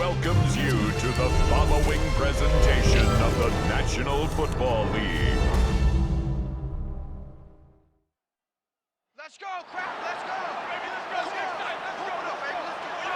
welcomes you to the following presentation of the National Football League. Let's go, crap, let's go! Baby, let's go, let's go, let's go, baby, let's go!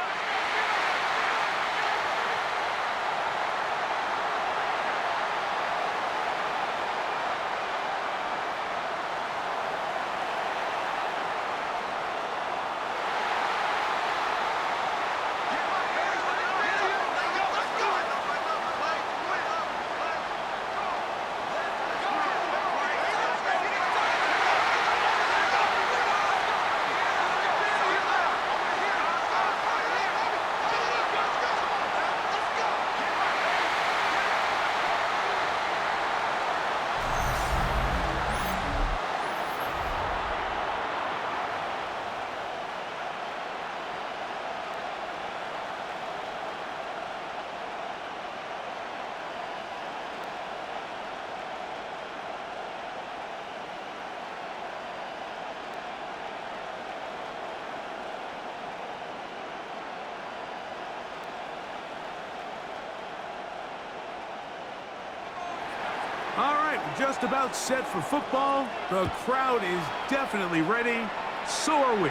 All right, we're just about set for football. The crowd is definitely ready. So are we.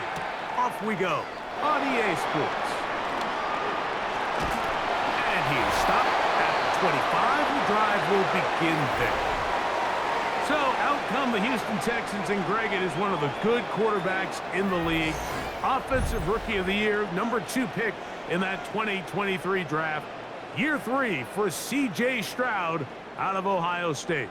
Off we go on EA Sports. And he is stopped at the 25. The drive will begin there. So out come the Houston Texans, and Greg, it is one of the good quarterbacks in the league. Offensive Rookie of the Year, #2 pick in that 2023 draft. Year 3 for C.J. Stroud out of Ohio State.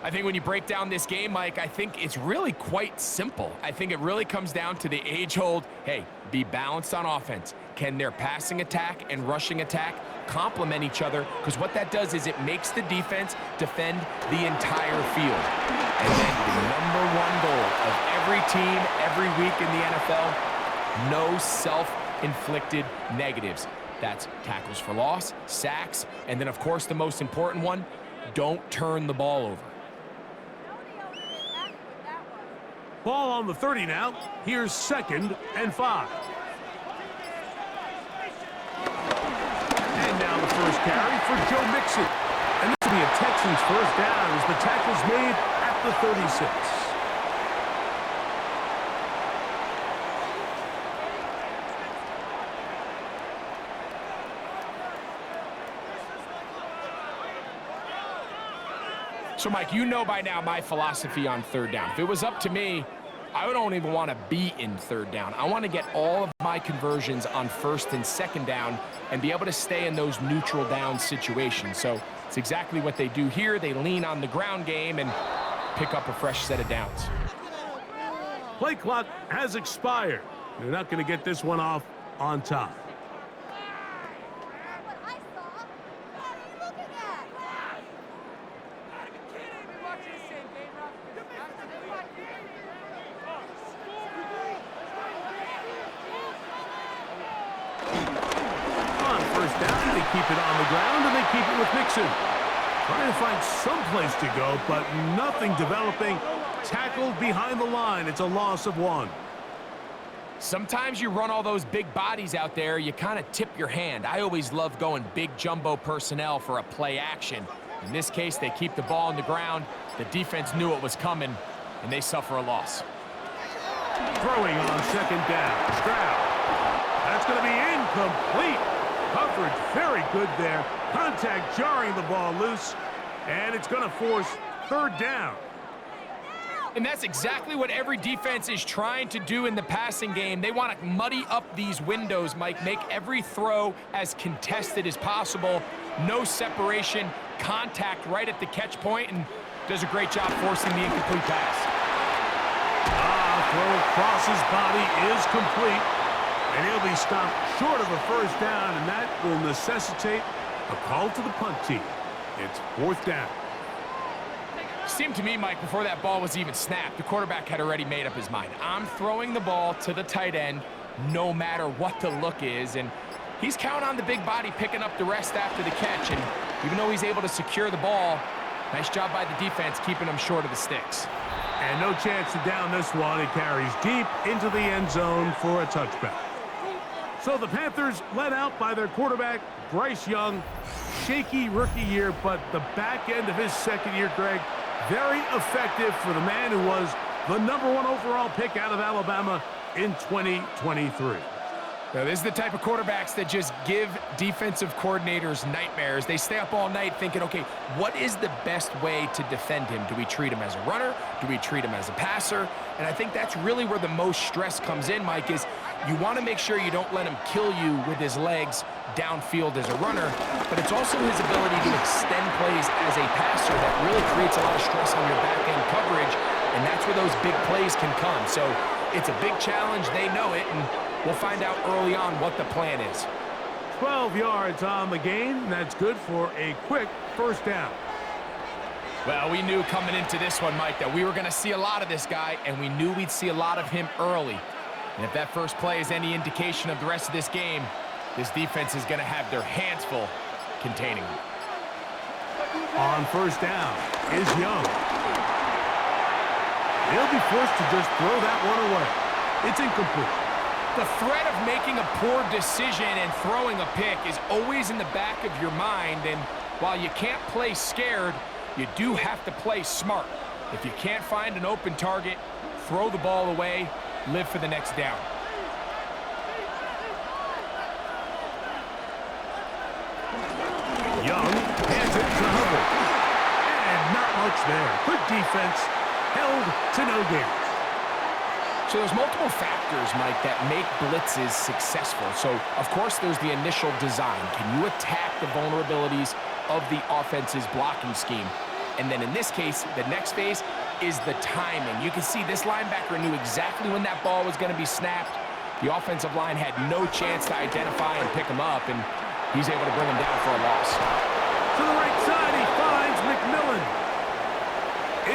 I think when you break down this game, Mike, I think it's really quite simple. I think it really comes down to the age-old, hey, be balanced on offense. Can their passing attack and rushing attack complement each other? Because what that does is it makes the defense defend the entire field. And then the #1 goal of every team, every week in the NFL, no self-inflicted negatives. That's tackles for loss, sacks, and then, of course, the most important one, don't turn the ball over. Ball on the 30 now. Here's 2nd and 5. And now the first carry for Joe Mixon. And this will be a Texans first down as the tackle's made at the 36. So, Mike, you know by now my philosophy on 3rd down. If it was up to me, I don't even want to be in 3rd down. I want to get all of my conversions on 1st and 2nd down and be able to stay in those neutral down situations. So it's exactly what they do here. They lean on the ground game and pick up a fresh set of downs. Play clock has expired. They're not going to get this one off on time. Keep it on the ground, and they keep it with Mixon. Trying to find some place to go, but nothing developing. Tackled behind the line. It's a loss of 1. Sometimes you run all those big bodies out there, you kind of tip your hand. I always love going big jumbo personnel for a play action. In this case, they keep the ball on the ground. The defense knew it was coming, and they suffer a loss. Throwing on 2nd down. Stroud. That's going to be incomplete. Coverage very good there. Contact jarring the ball loose, and it's going to force 3rd down. And that's exactly what every defense is trying to do in the passing game. They want to muddy up these windows, Mike, make every throw as contested as possible. No separation, contact right at the catch point, and does a great job forcing the incomplete pass. Throw across his body is complete. And he'll be stopped short of a 1st down, and that will necessitate a call to the punt team. It's 4th down. Seemed to me, Mike, before that ball was even snapped, the quarterback had already made up his mind. I'm throwing the ball to the tight end no matter what the look is, and he's counting on the big body picking up the rest after the catch, and even though he's able to secure the ball, nice job by the defense keeping him short of the sticks. And no chance to down this one. It carries deep into the end zone for a touchback. So the Panthers led out by their quarterback, Bryce Young. Shaky rookie year, but the back end of his second year, Greg, very effective for the man who was the #1 overall pick out of Alabama in 2023. Now, this is the type of quarterbacks that just give defensive coordinators nightmares. They stay up all night thinking, okay, what is the best way to defend him? Do we treat him as a runner? Do we treat him as a passer? And I think that's really where the most stress comes in, Mike, is you want to make sure you don't let him kill you with his legs downfield as a runner, but it's also his ability to extend plays as a passer that really creates a lot of stress on your back-end coverage, and that's where those big plays can come. So it's a big challenge. They know it, and we'll find out early on what the plan is. 12 yards on the gain. That's good for a quick first down. Well, we knew coming into this one, Mike, that we were going to see a lot of this guy, and we knew we'd see a lot of him early. And if that first play is any indication of the rest of this game, this defense is going to have their hands full containing him. On first down is Young. He'll be forced to just throw that one away. It's incomplete. The threat of making a poor decision and throwing a pick is always in the back of your mind, and while you can't play scared, you do have to play smart. If you can't find an open target, throw the ball away, live for the next down. Young hands it to Hubbard. And not much there. Good defense. Held to no gain. So there's multiple factors, Mike, that make blitzes successful. So, of course, there's the initial design. Can you attack the vulnerabilities of the offense's blocking scheme? And then in this case, the next phase is the timing. You can see this linebacker knew exactly when that ball was going to be snapped. The offensive line had no chance to identify and pick him up, and he's able to bring him down for a loss. To the right side, he finds McMillan.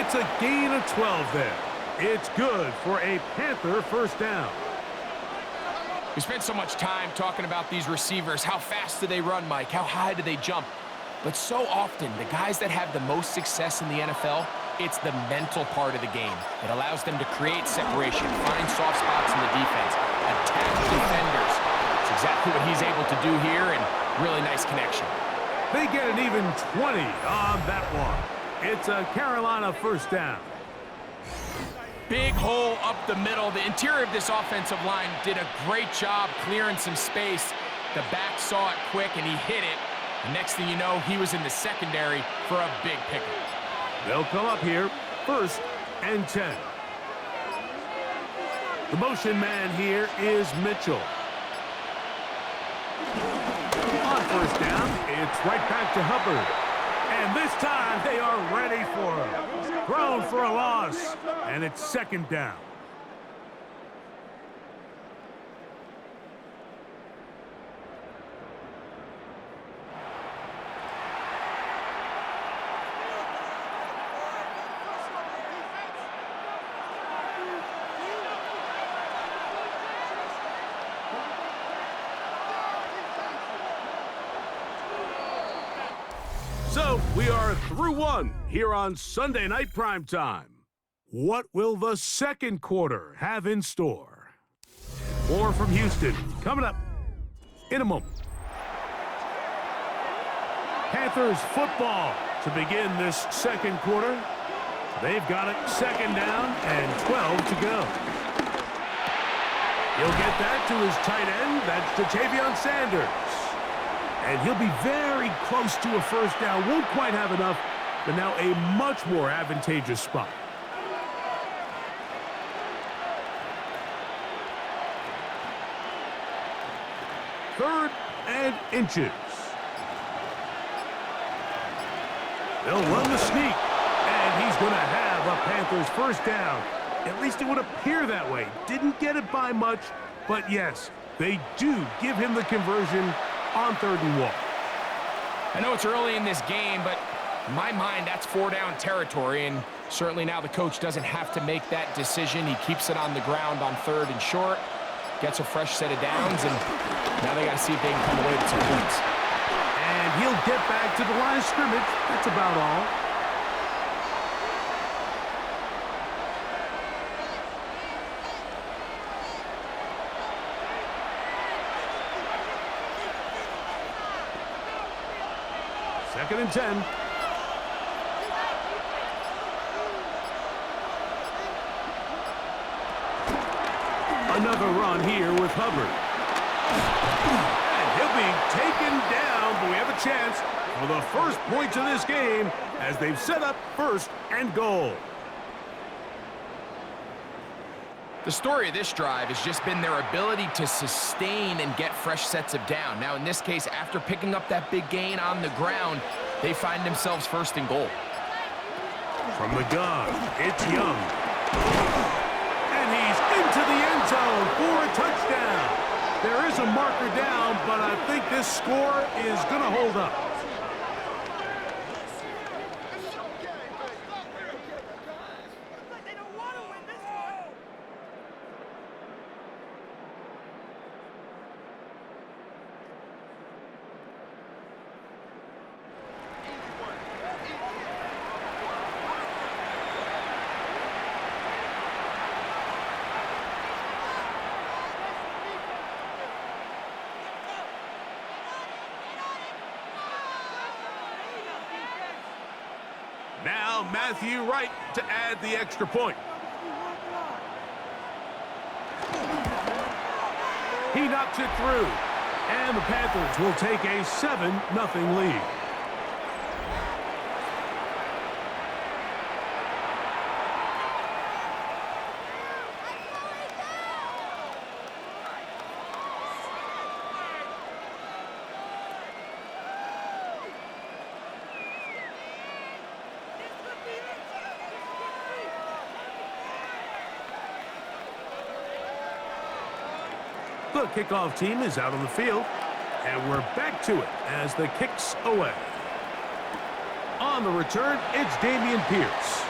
It's a gain of 12 there. It's good for a Panther first down. We spent so much time talking about these receivers. How fast do they run, Mike? How high do they jump? But so often, the guys that have the most success in the NFL, it's the mental part of the game. It allows them to create separation, find soft spots in the defense, attack defenders. It's exactly what he's able to do here, and really nice connection. They get an even 20 on that one. It's a Carolina first down. Big hole up the middle. The interior of this offensive line did a great job clearing some space. The back saw it quick, and he hit it. The next thing you know, he was in the secondary for a big pickup. They'll come up here, 1st and 10. The motion man here is Mitchell. On first down, it's right back to Hubbard. And this time, they are ready for him. Thrown for a loss, and it's 2nd down. So, we are through one here on Sunday Night Primetime. What will the second quarter have in store? More from Houston coming up in a moment. Panthers football to begin this second quarter. They've got it 2nd down and 12 to go. He'll get that to his tight end. That's Ja'Tavion Sanders. And he'll be very close to a first down. Won't quite have enough, but now a much more advantageous spot. Third and inches. They'll run the sneak, and he's going to have a Panthers first down. At least it would appear that way. Didn't get it by much, but yes, they do give him the conversion on 3rd and 1. I know it's early in this game, but in my mind, that's 4-down territory, and certainly now the coach doesn't have to make that decision. He keeps it on the ground on 3rd and short, gets a fresh set of downs, and now they got to see if they can come away with some points. And he'll get back to the line of scrimmage. That's about all. 2nd and 10. Another run here with Hubbard. And he'll be taken down, but we have a chance for the first points of this game as they've set up 1st and goal. The story of this drive has just been their ability to sustain and get fresh sets of down. Now, in this case, after picking up that big gain on the ground, they find themselves 1st and goal. From the gun, it's Young. And he's into the end zone for a touchdown. There is a marker down, but I think this score is going to hold up. Now Matthew Wright to add the extra point. He knocks it through. And the Panthers will take a 7-0 lead. The kickoff team is out on the field, and we're back to it as the kick's away. On the return, it's Dameon Pierce.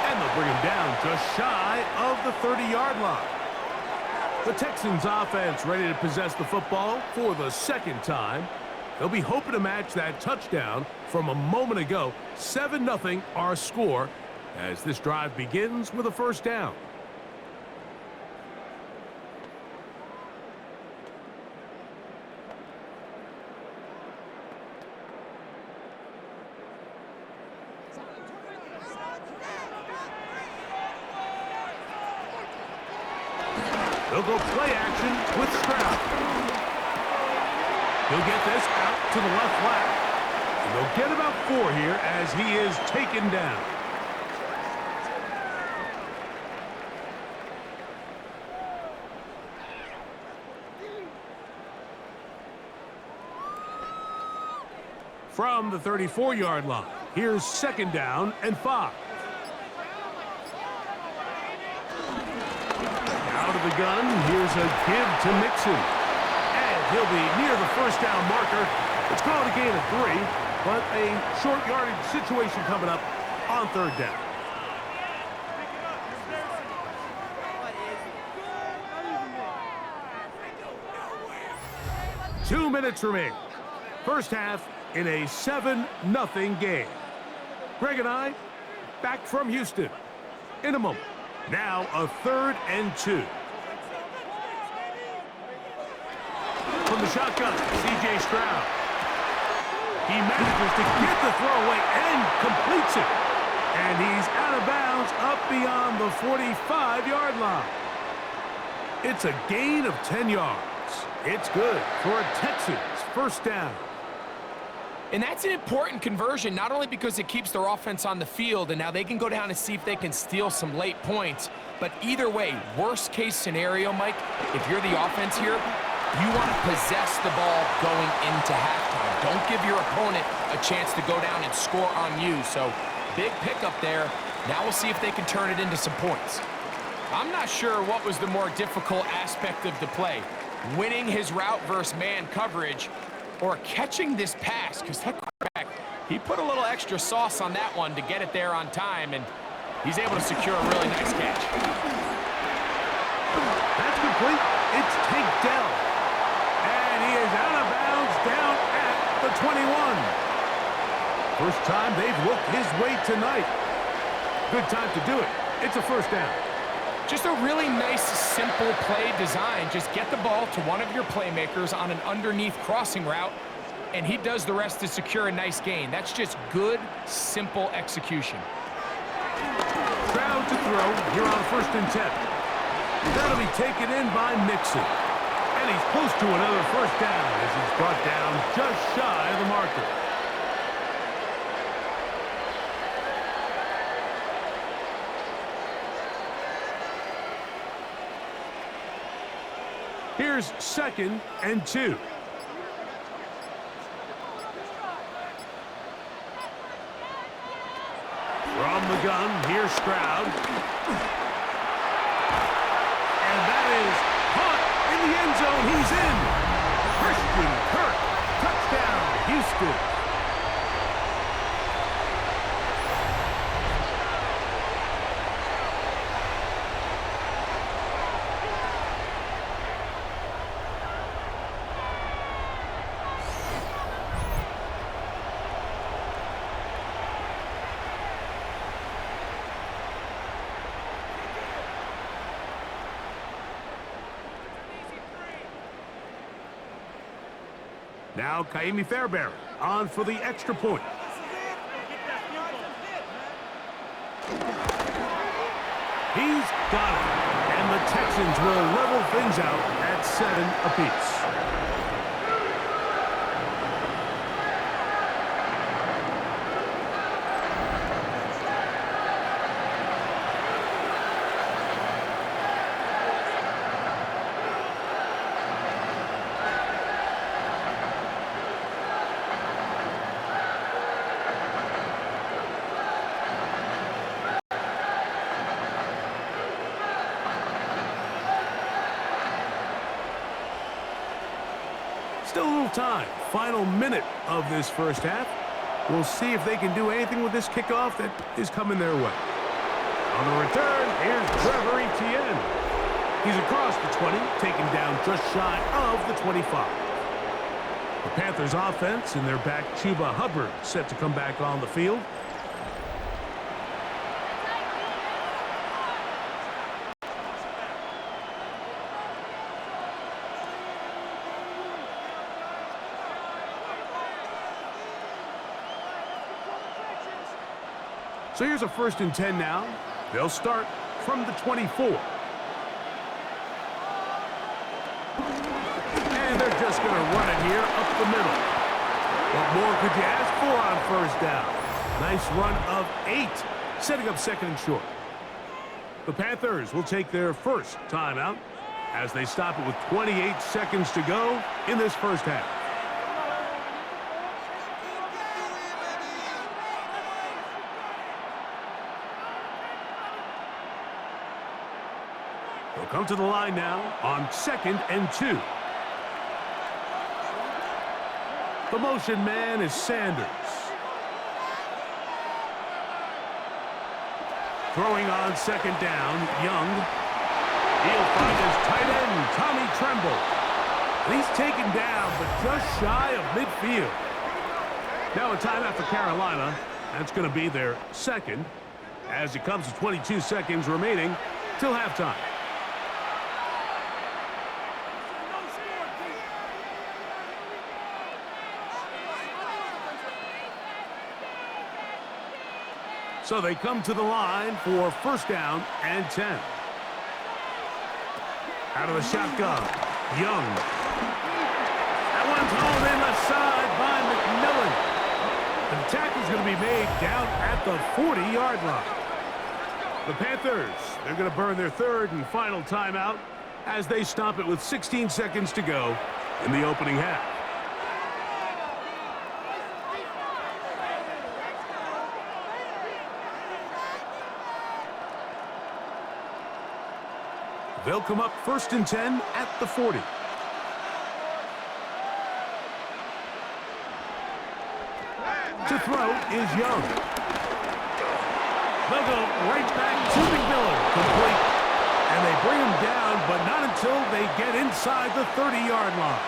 And they'll bring him down just shy of the 30-yard line. The Texans offense ready to possess the football for the 2nd time. They'll be hoping to match that touchdown from a moment ago. 7-0 our score as this drive begins with a 1st down. They'll go play action with Stroud. He'll get this out to the left flat. And they'll get about 4 here as he is taken down. From the 34-yard line, here's 2nd down and 5. Out of the gun, here's a give to Mixon. And he'll be near the 1st down marker. It's called a gain of 3, but a short yardage situation coming up on 3rd down. Two minutes remain. First half in a 7-0 game. Greg and I back from Houston in a moment. Now a 3rd and 2. From the shotgun, C.J. Stroud. He manages to get the throw away and completes it. And he's out of bounds up beyond the 45-yard line. It's a gain of 10 yards. It's good for a Texans 1st down. And that's an important conversion, not only because it keeps their offense on the field, and now they can go down and see if they can steal some late points, but either way, worst case scenario, Mike, if you're the offense here, you want to possess the ball going into halftime. Don't give your opponent a chance to go down and score on you. So big pickup there. Now we'll see if they can turn it into some points. I'm not sure what was the more difficult aspect of the play, winning his route versus man coverage or catching this pass, because that quarterback, he put a little extra sauce on that one to get it there on time, and he's able to secure a really nice catch. That's complete. It's Tank Dell. And he is out of bounds down at the 21. First time they've looked his way tonight. Good time to do it. It's a 1st down. Just a really nice, simple play design. Just get the ball to one of your playmakers on an underneath crossing route, and he does the rest to secure a nice gain. That's just good, simple execution. Crowd to throw here on 1st and 10. That'll be taken in by Mixon. And he's close to another first down as he's brought down just shy of the marker. Here's 2nd and 2. From the gun, here's Stroud. And that is caught in the end zone. He's in. Christian Kirk. Touchdown, Houston. Now Kaimi Fairbairn on for the extra point. He's got it. And the Texans will level things out at 7 apiece. Still a little time. Final minute of this first half. We'll see if they can do anything with this kickoff that is coming their way. On the return, here's Trevor Etienne. He's across the 20, taken down just shy of the 25. The Panthers offense and their back Chuba Hubbard set to come back on the field. So here's a 1st and 10 now. They'll start from the 24. And they're just going to run it here up the middle. What more could you ask for on 1st down? Nice run of 8, setting up 2nd and short. The Panthers will take their first timeout as they stop it with 28 seconds to go in this first half. They'll come to the line now on 2nd and 2. The motion man is Sanders. Throwing on 2nd down, Young. He'll find his tight end, Tommy Tremble. And he's taken down, but just shy of midfield. Now a timeout for Carolina. That's going to be their 2nd, as it comes to 22 seconds remaining till halftime. So they come to the line for 1st down and 10. Out of the shotgun, Young. That one's hauled in the side by McMillan. The tackle's going to be made down at the 40-yard line. The Panthers, they're going to burn their 3rd and final timeout as they stop it with 16 seconds to go in the opening half. They'll come up 1st and 10 at the 40. To throw is Young. They'll go right back to McMillan, complete. And they bring him down, but not until they get inside the 30-yard line.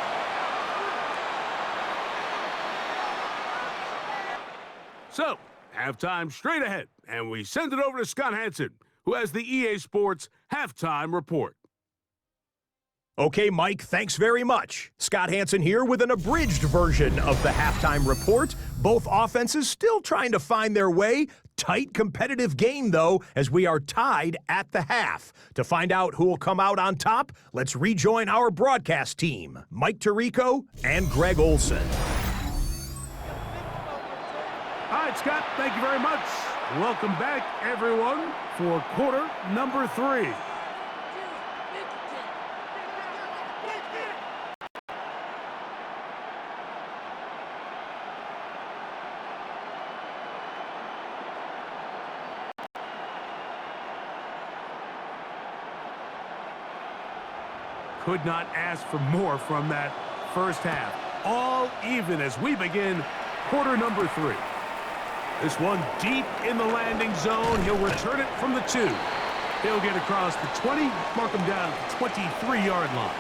So, halftime straight ahead, and we send it over to Scott Hansen, who has the EA Sports Halftime Report. Okay, Mike, thanks very much. Scott Hansen here with an abridged version of the halftime report. Both offenses still trying to find their way. Tight competitive game, though, as we are tied at the half. To find out who will come out on top, let's rejoin our broadcast team, Mike Tirico and Greg Olson. All right, Scott, thank you very much. Welcome back, everyone, for quarter number 3. Could not ask for more from that first half. All even as we begin quarter number 3. This one deep in the landing zone. He'll return it from the 2. He'll get across the 20, mark him down at the 23-yard line.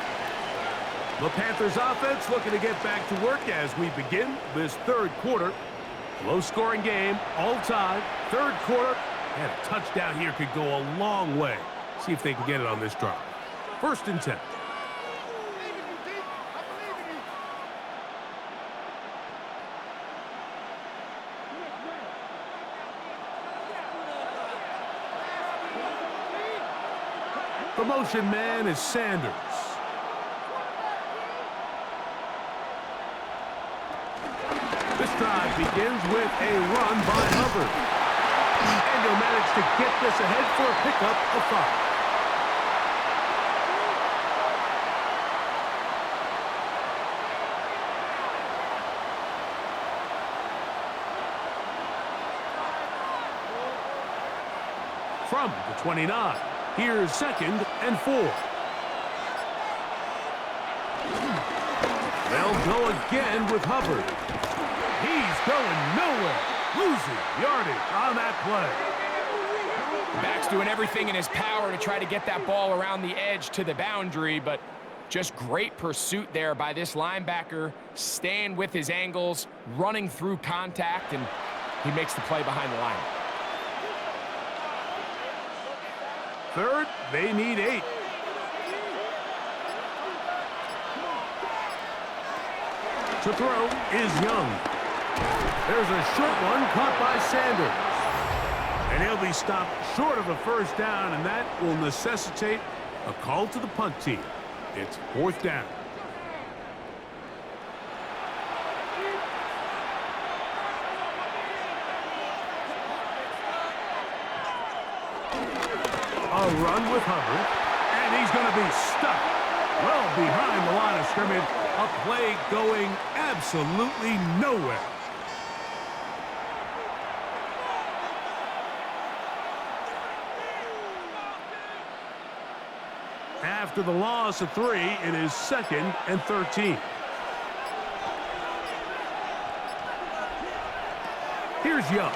The Panthers offense looking to get back to work as we begin this third quarter. Low-scoring game, all tied. Third quarter, and a touchdown here could go a long way. See if they can get it on this drive. 1st and 10. The motion man is Sanders. This drive begins with a run by Hubbard. And he'll manage to get this ahead for a pickup of 5. From the 29. Here's 2nd and 4. They'll go again with Hubbard. He's going nowhere. Losing yardage on that play. The back's doing everything in his power to try to get that ball around the edge to the boundary, but just great pursuit there by this linebacker, staying with his angles, running through contact, and he makes the play behind the line. 3rd, they need 8. To throw is Young. There's a short one caught by Sanders. And he'll be stopped short of a first down, and that will necessitate a call to the punt team. It's 4th down. A run with Hubbard, and he's going to be stuck well behind the line of scrimmage. A play going absolutely nowhere. After the loss of 3, it is 2nd and 13. Here's Young.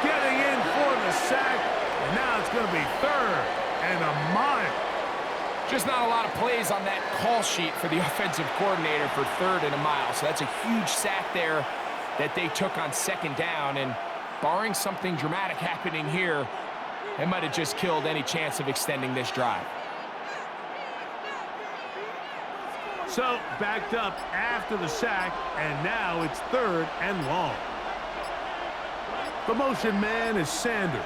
Getting in for the sack, and now it's going to be 3rd and a mile. Just not a lot of plays on that call sheet for the offensive coordinator for 3rd and a mile. So that's a huge sack there that they took on 2nd down, and barring something dramatic happening here, it might have just killed any chance of extending this drive. So backed up after the sack, and now it's 3rd and long. The motion man is Sanders.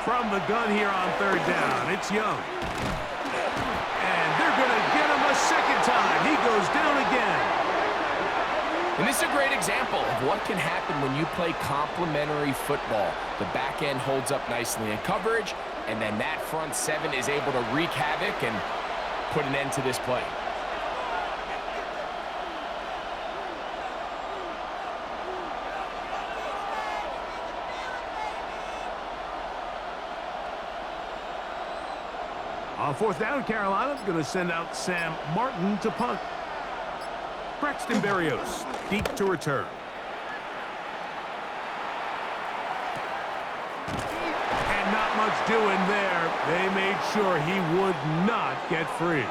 From the gun here on 3rd down, it's Young. And they're going to get him a 2nd time. He goes down again. And this is a great example of what can happen when you play complementary football. The back end holds up nicely in coverage, and then that front 7 is able to wreak havoc and put an end to this play. On 4th down, Carolina's going to send out Sam Martin to punt. Braxton Berrios deep to return. And not much doing there. They made sure he would not get free.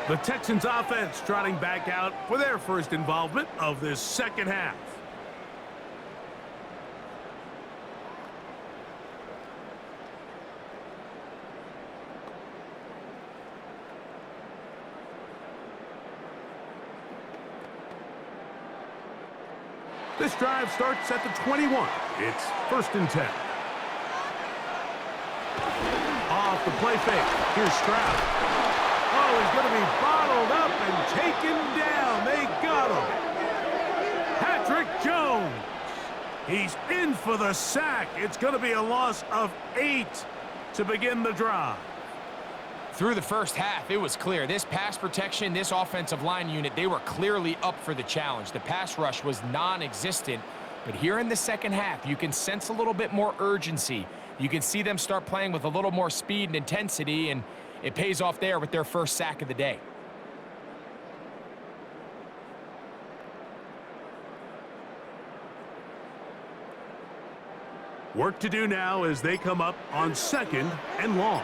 The Texans offense trotting back out for their first involvement of this second half. This drive starts at the 21. It's 1st and 10. Off the play fake. Here's Stroud. Oh, he's going to be bottled up and taken down. They got him. Patrick Jones. He's in for the sack. It's going to be a loss of 8 to begin the drive. Through the first half, it was clear. This pass protection, this offensive line unit, they were clearly up for the challenge. The pass rush was non-existent. But here in the second half, you can sense a little bit more urgency. You can see them start playing with a little more speed and intensity, and it pays off there with their first sack of the day. Work to do now as they come up on 2nd and long.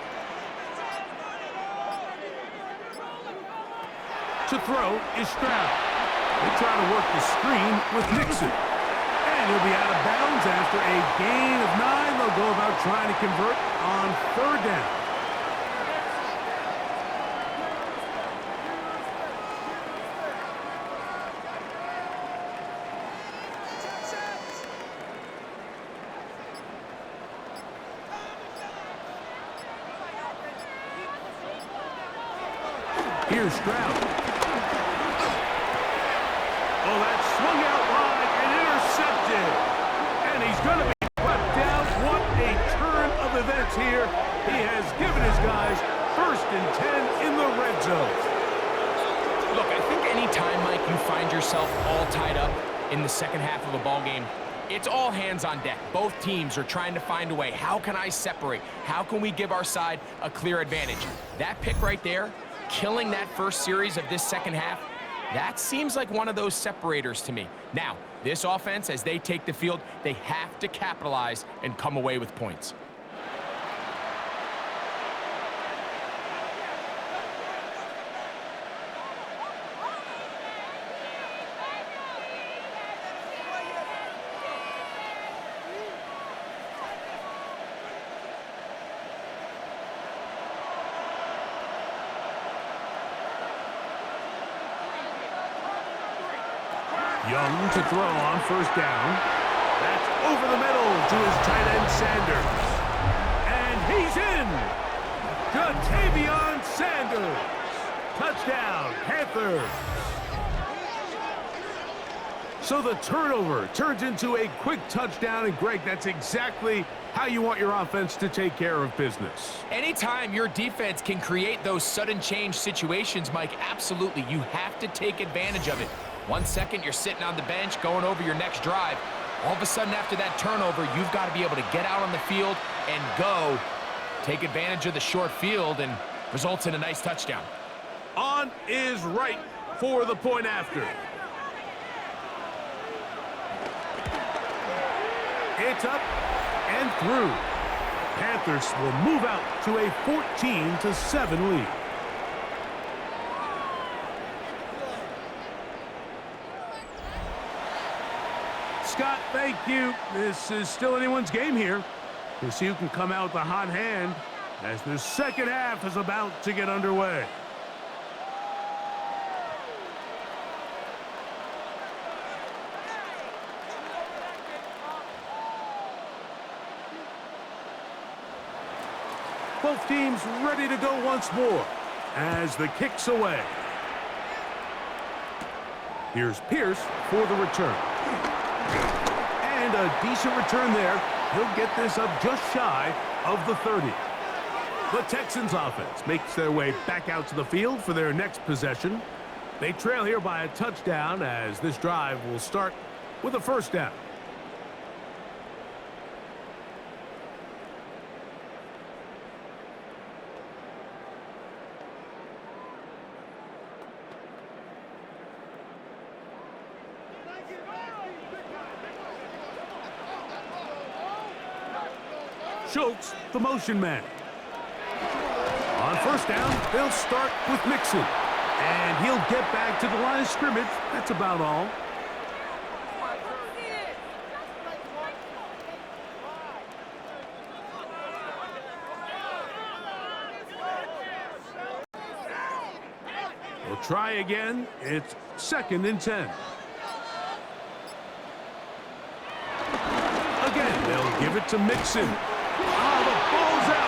To throw is Stroud. They try to work the screen with Nixon. And he'll be out of bounds after a gain of 9. They'll go about trying to convert on 3rd down. Here's Stroud. Oh, that swung out wide and intercepted. And he's going to be brought down. What a turn of events here. He has given his guys 1st and 10 in the red zone. Look, I think any time, Mike, you find yourself all tied up in the second half of a ball game, it's all hands on deck. Both teams are trying to find a way. How can I separate? How can we give our side a clear advantage? That pick right there, killing that first series of this second half, that seems like one of those separators to me. Now, this offense, as they take the field, they have to capitalize and come away with points. Young to throw on 1st down. That's over the middle to his tight end, Sanders. And he's in. Jatavion Sanders. Touchdown, Panthers. So the turnover turns into a quick touchdown. And, Greg, that's exactly how you want your offense to take care of business. Anytime your defense can create those sudden change situations, Mike, absolutely, you have to take advantage of it. 1 second, you're sitting on the bench, going over your next drive. All of a sudden, after that turnover, you've got to be able to get out on the field and go. Take advantage of the short field, and results in a nice touchdown. On is right for the point after. It's up and through. Panthers will move out to a 14-7 lead. Scott, thank you. This is still anyone's game here. We'll see who can come out with a hot hand as the second half is about to get underway. Both teams ready to go once more as the kick's away. Here's Pierce for the return. And a decent return there. He'll get this up just shy of the 30. The Texans offense makes their way back out to the field for their next possession. They trail here by a touchdown as this drive will start with a 1st down. Schultz, the motion man. On 1st down, they'll start with Mixon. And he'll get back to the line of scrimmage. That's about all. We'll try again. It's 2nd and 10. Again, they'll give it to Mixon. Oh, the ball's out.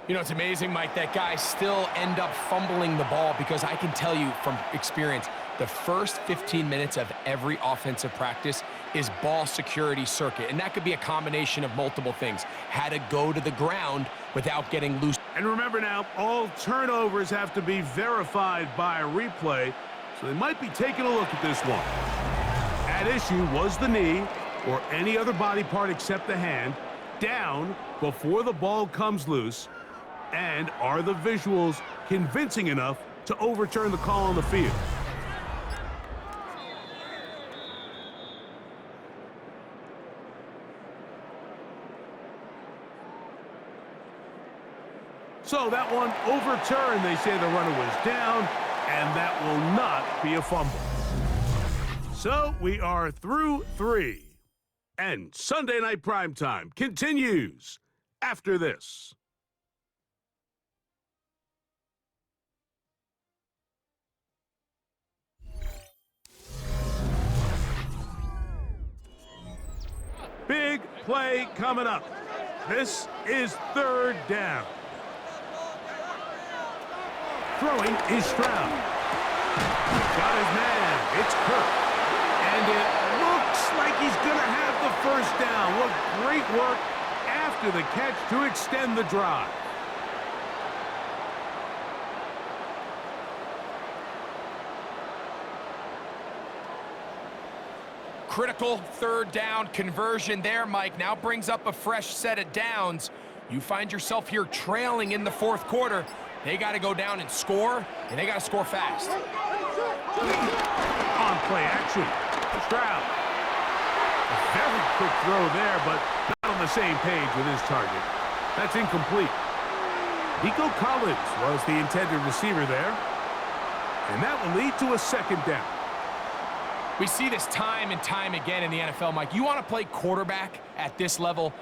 You know, it's amazing, Mike, that guys still end up fumbling the ball because I can tell you from experience, the first 15 minutes of every offensive practice is ball security circuit, and that could be a combination of multiple things. How to go to the ground without getting loose. And remember now, all turnovers have to be verified by a replay, so they might be taking a look at this one. At issue was the knee, or any other body part except the hand, down before the ball comes loose. And are the visuals convincing enough to overturn the call on the field? So that one overturned. They say the runner was down, and that will not be a fumble. So we are through 3. And Sunday Night Primetime continues after this. Big play coming up. This is 3rd down. Throwing is Stroud. Got his man. It's Kirk. And it looks like he's going to have the 1st down. What great work after the catch to extend the drive. Critical 3rd down conversion there, Mike. Now brings up a fresh set of downs. You find yourself here trailing in the 4th quarter. They got to go down and score, and they got to score fast. On play action. Stroud. A very quick throw there, but not on the same page with his target. That's incomplete. Nico Collins was the intended receiver there. And that will lead to a 2nd down. We see this time and time again in the NFL, Mike. You want to play quarterback at this level,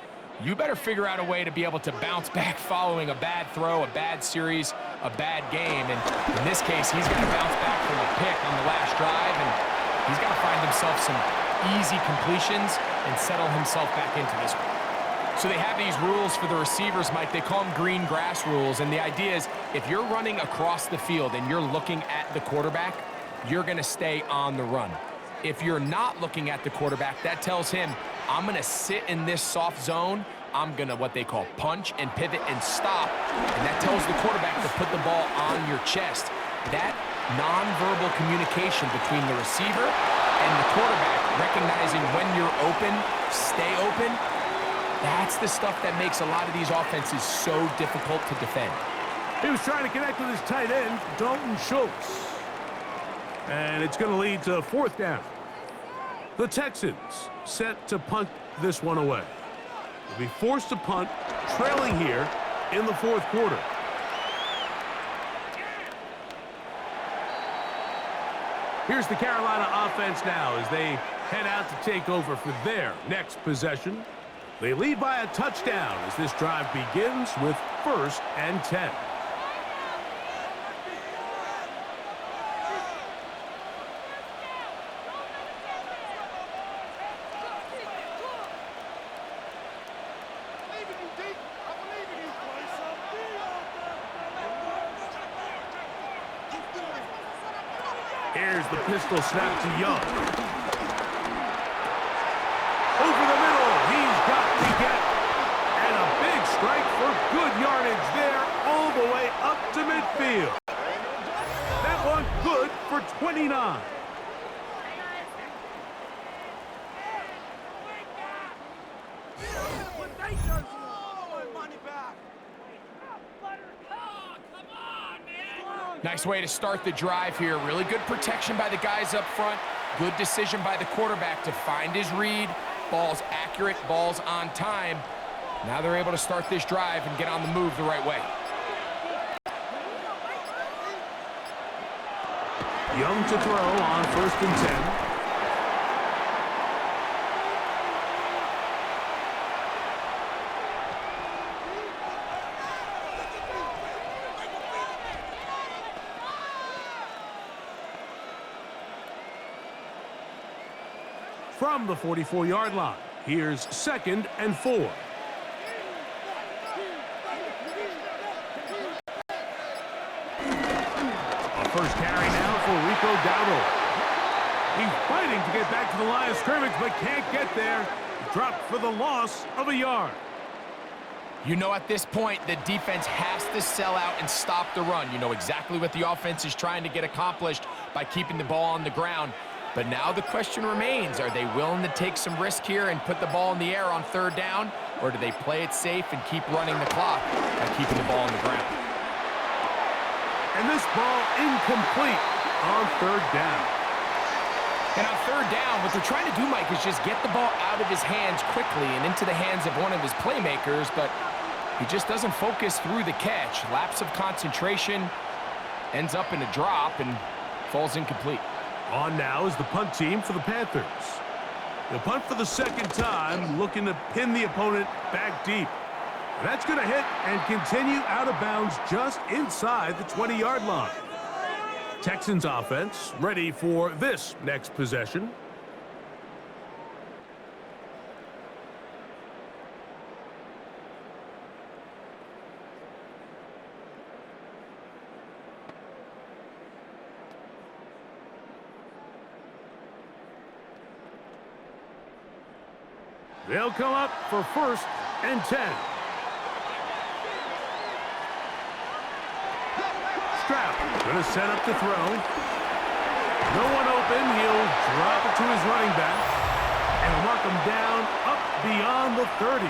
you better figure out a way to be able to bounce back following a bad throw, a bad series, a bad game. And in this case, he's got to bounce back from a pick on the last drive, and he's got to find himself some easy completions and settle himself back into this one. So they have these rules for the receivers, Mike. They call them green grass rules, and the idea is if you're running across the field and you're looking at the quarterback, you're going to stay on the run. If you're not looking at the quarterback, that tells him, I'm going to sit in this soft zone. I'm going to what they call punch and pivot and stop. And that tells the quarterback to put the ball on your chest. That nonverbal communication between the receiver and the quarterback, recognizing when you're open, stay open, that's the stuff that makes a lot of these offenses so difficult to defend. He was trying to connect with his tight end, Dalton Schultz. And it's going to lead to 4th down. The Texans set to punt this one away. They'll be forced to punt, trailing here in the 4th quarter. Here's the Carolina offense now as they head out to take over for their next possession. They lead by a touchdown as this drive begins with 1st and 10. Here's the pistol snap to Young. Over the middle, he's got to get. And a big strike for good yardage there all the way up to midfield. That one good for 29. Nice way to start the drive here. Really good protection by the guys up front. Good decision by the quarterback to find his read. Ball's accurate, ball's on time. Now they're able to start this drive and get on the move the right way. Young to throw on 1st and 10. From the 44-yard line, here's 2nd and 4. A first carry now for Rico Dowdle. He's fighting to get back to the line of scrimmage, but can't get there. Dropped for the loss of a yard. You know, at this point, the defense has to sell out and stop the run. You know exactly what the offense is trying to get accomplished by keeping the ball on the ground. But now the question remains, are they willing to take some risk here and put the ball in the air on 3rd down, or do they play it safe and keep running the clock by keeping the ball on the ground? And this ball incomplete on 3rd down. And on 3rd down, what they're trying to do, Mike, is just get the ball out of his hands quickly and into the hands of one of his playmakers, but he just doesn't focus through the catch. Lapse of concentration, ends up in a drop, and falls incomplete. On now is the punt team for the Panthers. The punt for the 2nd time, looking to pin the opponent back deep. That's going to hit and continue out of bounds just inside the 20-yard line. Texans offense ready for this next possession. They'll come up for 1st and 10. Stroud going to set up to throw. No one open. He'll drop it to his running back and mark him down up beyond the 30.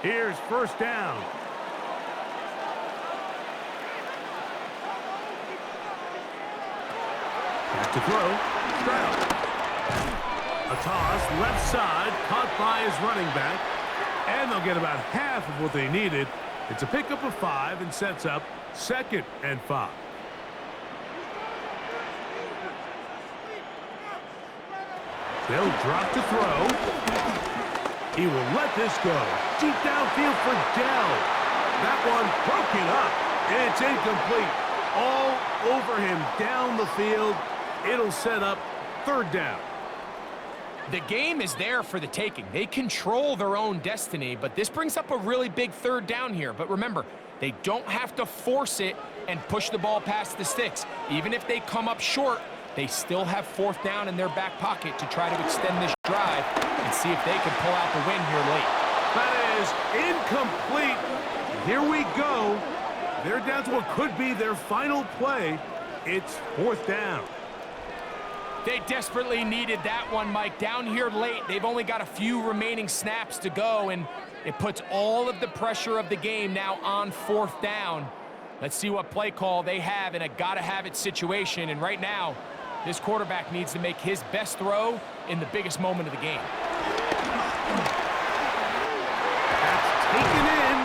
Here's 1st down. Back to throw. Stroud. A toss left side, caught by his running back. And they'll get about half of what they needed. It's a pickup of 5 and sets up 2nd and 5. They'll drop to throw. He will let this go. Deep downfield for Dell. That one broken up. It's incomplete. All over him down the field. It'll set up 3rd down. The game is there for the taking. They control their own destiny, but this brings up a really big 3rd down here. But remember, they don't have to force it and push the ball past the sticks. Even if they come up short, they still have 4th down in their back pocket to try to extend this drive and see if they can pull out the win here late. That is incomplete. Here we go. They're down to what could be their final play. It's 4th down. They desperately needed that one, Mike. Down here late, they've only got a few remaining snaps to go, and it puts all of the pressure of the game now on 4th down. Let's see what play call they have in a gotta-have-it situation, and right now, this quarterback needs to make his best throw in the biggest moment of the game. That's taken in,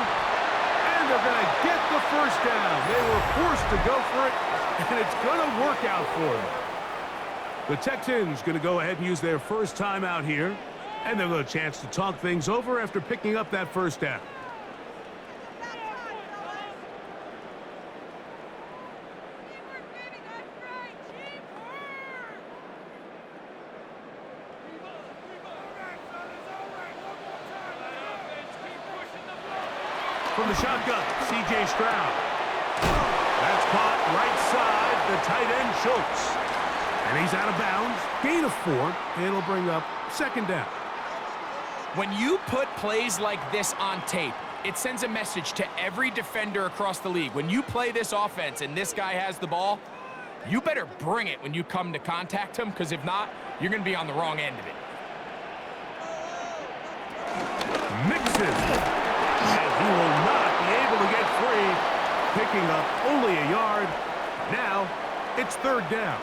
and they're going to get the 1st down. They were forced to go for it, and it's going to work out for them. The Texans going to go ahead and use their first time out here, and they'll have a chance to talk things over after picking up that 1st down. from the shotgun, C.J. Stroud. That's caught right side, the tight end Schultz. And he's out of bounds. Gain of 4. It'll bring up second down. When you put plays like this on tape, it sends a message to every defender across the league. When you play this offense and this guy has the ball, you better bring it when you come to contact him, because if not, you're going to be on the wrong end of it. Mixes. And he will not be able to get free. Picking up only a yard. Now, it's third down.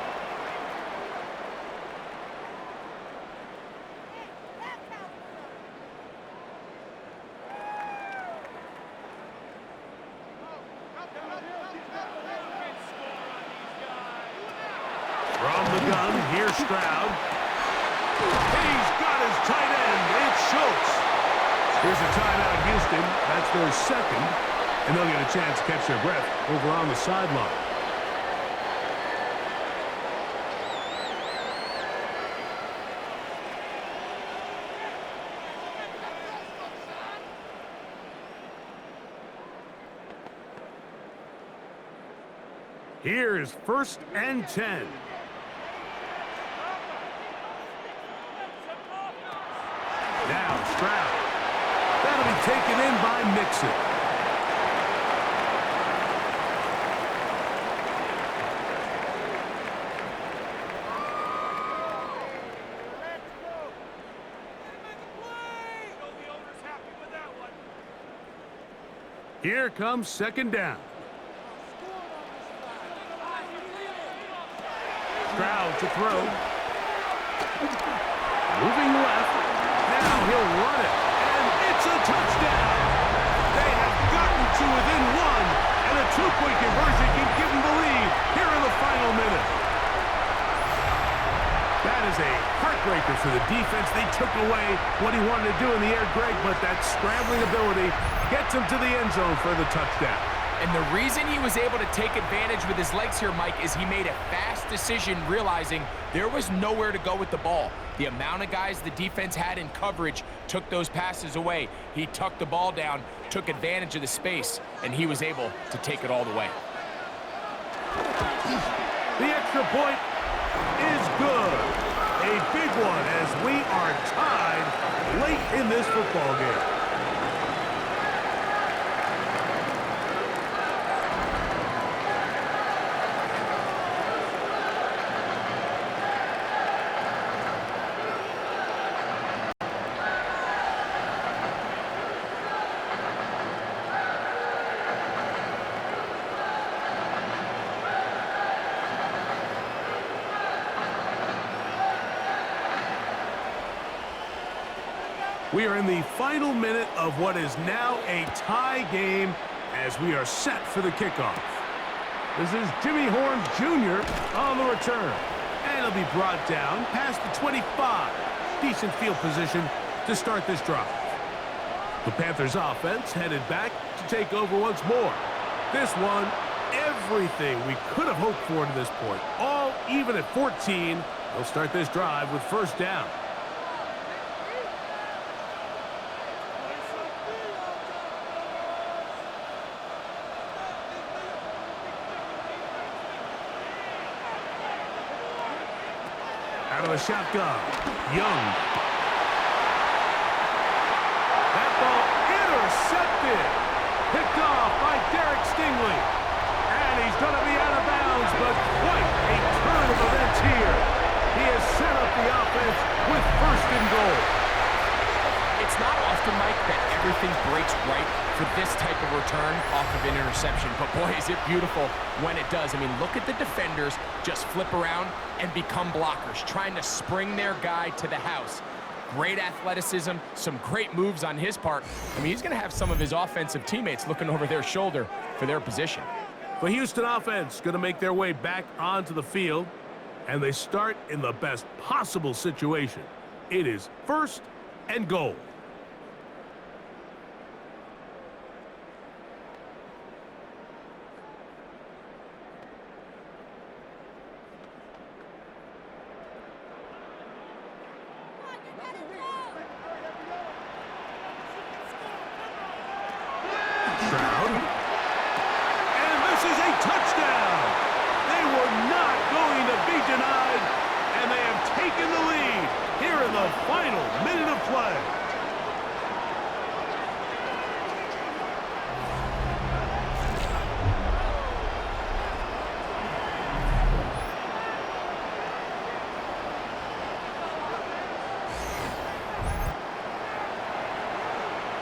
From the gun, here's Stroud. He's got his tight end. It's Schultz. Here's a timeout, Houston. That's their second. And they'll get a chance to catch their breath over on the sideline. Here's 1st and 10. Now Stroud. That'll be taken in by Mixon. Here comes second down. Stroud to throw. Moving left. Now he'll run it. And it's a touchdown. They have gotten to within 1. And a 2-point conversion can give them the lead here in the final minute. That is a heartbreaker for the defense. They took away what he wanted to do in the air, Greg, but that scrambling ability gets him to the end zone for the touchdown. And the reason he was able to take advantage with his legs here, Mike, is he made a fast decision realizing there was nowhere to go with the ball. The amount of guys the defense had in coverage took those passes away. He tucked the ball down, took advantage of the space, and he was able to take it all the way. The extra point is good. A big one as we are tied late in this football game. We are in the final minute of what is now a tie game as we are set for the kickoff. This is Jimmy Horn Jr. on the return. And it'll be brought down past the 25. Decent field position to start this drive. The Panthers offense headed back to take over once more. This one, everything we could have hoped for to this point. All even at 14. They'll start this drive with first down. Out of the shotgun, Young. That ball intercepted. Picked off by Derek Stingley. And he's going to be out of bounds, but quite a turn of events here. He has set up the offense with first and goal. It's not often, Mike, that everything breaks right for this type of return off of an interception. But boy, is it beautiful when it does. I mean, look at the defenders just flip around and become blockers, trying to spring their guy to the house. Great athleticism, some great moves on his part. I mean, he's going to have some of his offensive teammates looking over their shoulder for their position. The Houston offense going to make their way back onto the field, and they start in the best possible situation. It is first and goal.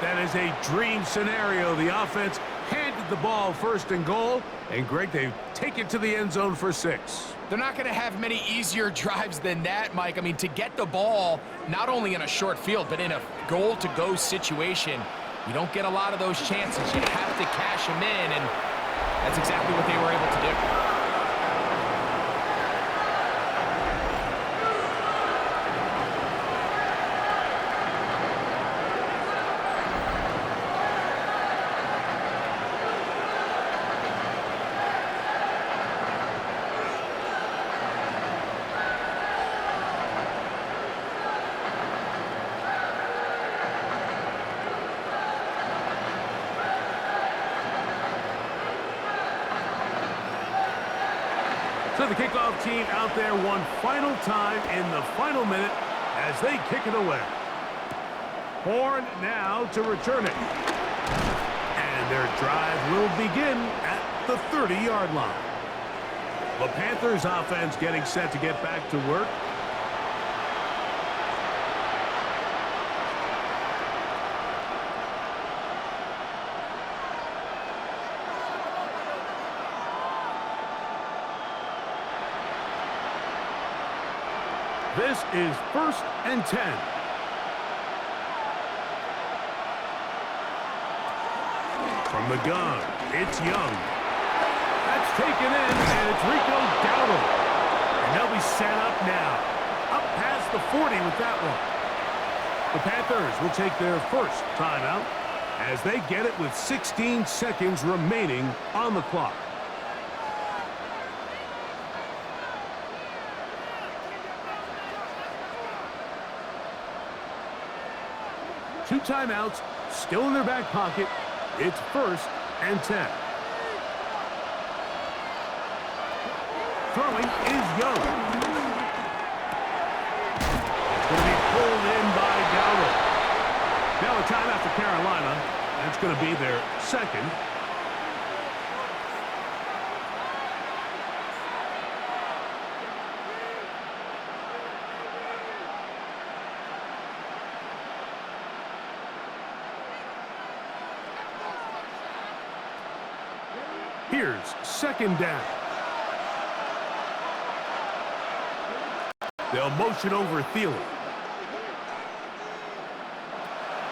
That is a dream scenario. The offense handed the ball first and goal, and Greg, they take it to the end zone for 6. They're not going to have many easier drives than that, Mike. I mean, to get the ball, not only in a short field, but in a goal-to-go situation, you don't get a lot of those chances. You have to cash them in, and that's exactly what they were able to do. So the kickoff team out there one final time in the final minute as they kick it away. Horn now to return it. And their drive will begin at the 30-yard line. The Panthers offense getting set to get back to work. This is 1st and 10. From the gun, it's Young. That's taken in, and it's Rico Dowdle. And they'll be set up now. Up past the 40 with that one. The Panthers will take their first timeout as they get it with 16 seconds remaining on the clock. Two timeouts still in their back pocket. It's 1st and 10. Throwing is Young. It's going to be pulled in by Dowdle. Now a timeout for Carolina. That's going to be their second. Here's 2nd down. They'll motion over Thielen.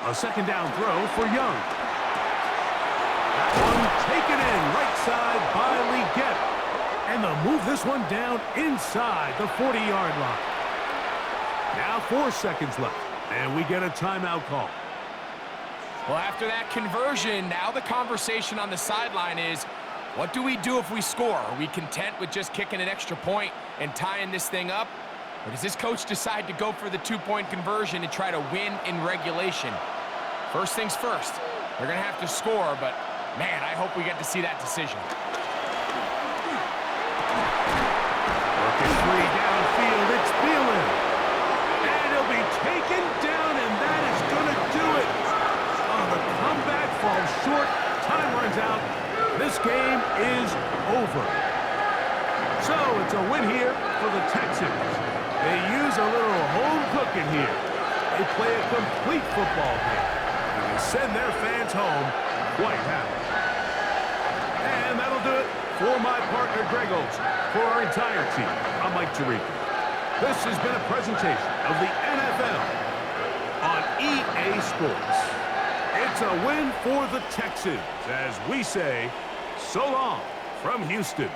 A 2nd down throw for Young. That one taken in right side by Legette. And they'll move this one down inside the 40-yard line. Now 4 seconds left, and we get a timeout call. Well, after that conversion, now the conversation on the sideline is, what do we do if we score? Are we content with just kicking an extra point and tying this thing up? Or does this coach decide to go for the 2-point conversion and try to win in regulation? First things first, they're going to have to score, but man, I hope we get to see that decision. Working free downfield, it's Thielen. And he'll be taken down, and that is going to do it. Oh, the comeback falls short. Time runs out. This game is over. So it's a win here for the Texans. They use a little home cooking here. They play a complete football game. And they send their fans home quite happy. And that'll do it for my partner, Greg Olson. For our entire team, I'm Mike Tirico. This has been a presentation of the NFL on EA Sports. It's a win for the Texans, as we say, so long from Houston.